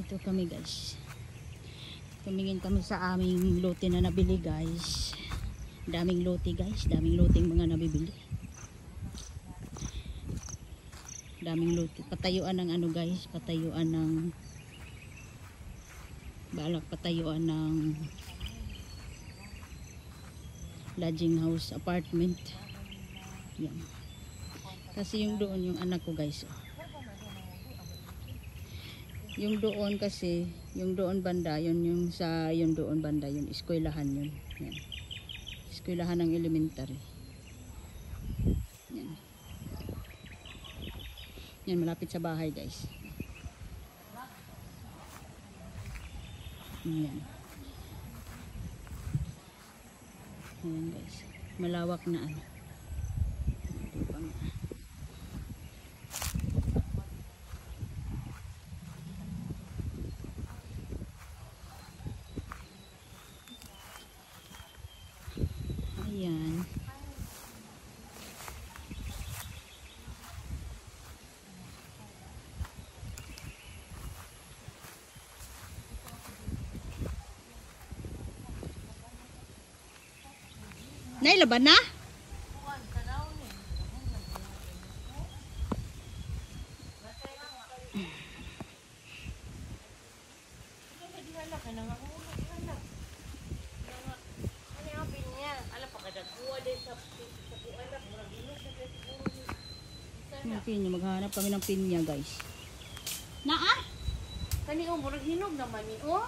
Dito kami guys. Tumingin kami sa aming lote na nabili guys. Daming lote guys. Daming loting mga nabibili. Daming lote. Patayuan ng ano guys. Patayuan ng balak patayuan ng lodging house apartment. Yan. Kasi yung doon yung anak ko guys. Yung doon kasi, yung doon banda, yun yung sa yung doon banda, yun eskwelahan yun. Yan. Eskwelahan ng elementary. Yan. Yan, malapit sa bahay guys. Yan. Ayan guys. Malawak na ano. Ayan. Nailaban na? Pinya, maghanap kami ng pinya guys. Naa? Kani o murag hinog naman ni o.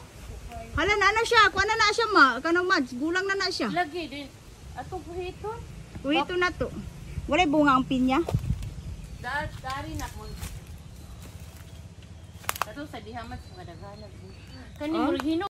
Hala na siya, kuha na siya ma. Kanang mads, gulang na siya. Lagi din. Ato puhito. Puhito na to. Walay bunga ang pinya. Dari na mo. Ato sa dihamat sa kadaghanan. Kani murag hinog.